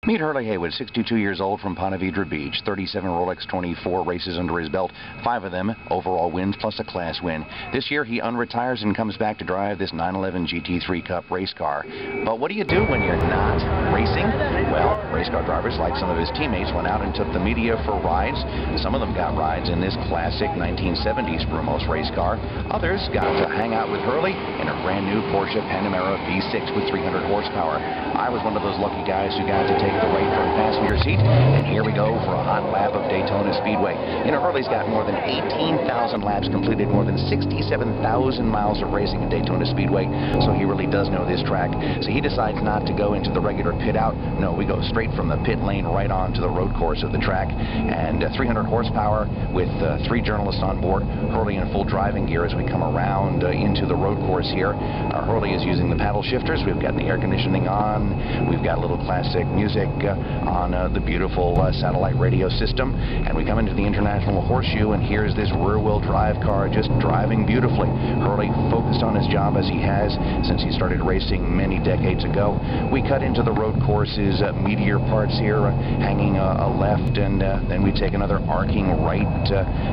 Meet Hurley Haywood, 62 years old, from Ponte Vedra Beach. 37 Rolex 24 races under his belt. 5 of them overall wins, plus a class win. This year he unretires and comes back to drive this 911 GT3 Cup race car. But what do you do when you're not racing? Well, race car drivers, like some of his teammates, went out and took the media for rides. Some of them got rides in this classic 1970s Brumos race car. Others got to hang out with Hurley in a brand new Porsche Panamera V6 with 300 horsepower. I was one of those lucky guys who got to take the right front passenger seat, and here we go for a hot lap of Daytona Speedway. You know, Hurley's got more than 18,000 laps completed, more than 67,000 miles of racing at Daytona Speedway, so he really does know this track. So he decides not to go into the regular pit out. No, we go straight from the pit lane right on to the road course of the track, and 300 horsepower with 3 journalists on board. Hurley in full driving gear as we come around into the road course here. Hurley is using the paddle shifters. We've got the air conditioning on. We've got a little classic music on the beautiful satellite radio system, and we come into the International Horseshoe, and here's this rear-wheel drive car just driving beautifully. Hurley focused on his job as he has since he started racing many decades ago. We cut into the road course's meteor parts here, hanging a left, and then we take another arcing right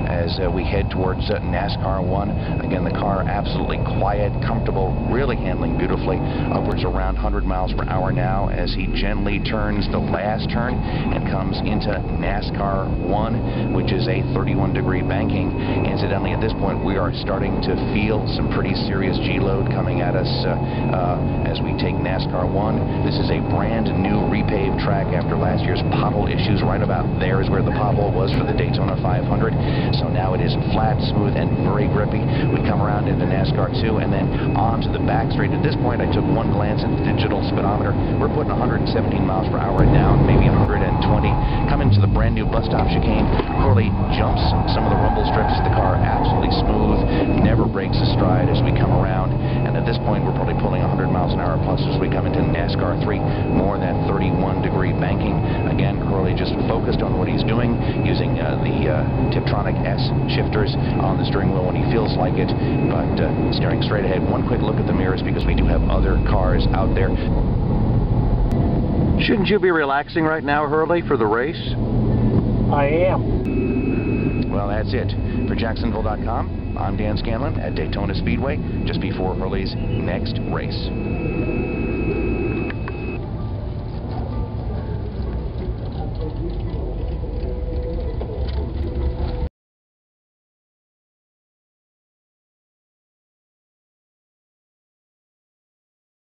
as we head towards NASCAR 1. Again, the car absolutely quiet, comfortable, really handling beautifully, upwards around 100 miles per hour now as he gently turns the last turn and comes into NASCAR 1, which is a 31-degree banking. Incidentally, at this point, we are starting to feel some pretty serious G-load coming at us as we take NASCAR 1. This is a brand new repaved track after last year's pothole issues. Right about there is where the pothole was for the Daytona 500. So now it is flat, smooth, and very grippy. We come around into NASCAR 2 and then onto the back straight. At this point, I took one glance at the digital speedometer. We're putting 117 miles per hour down, maybe 120. Come into the brand new bus stop chicane. Hurley jumps some of the rumble strips. The car absolutely smooth, never breaks a stride as we come around. And at this point, we're probably pulling 100 miles an hour plus as we come into NASCAR 3, more than 31-degree banking. Again, Hurley just focused on what he's doing, using the Tiptronic S shifters on the steering wheel when he feels like it, but staring straight ahead. One quick look at the mirrors because we do have other cars out there. Shouldn't you be relaxing right now, Hurley, for the race? I am. Well, that's it. For Jacksonville.com, I'm Dan Scanlan at Daytona Speedway, just before Hurley's next race.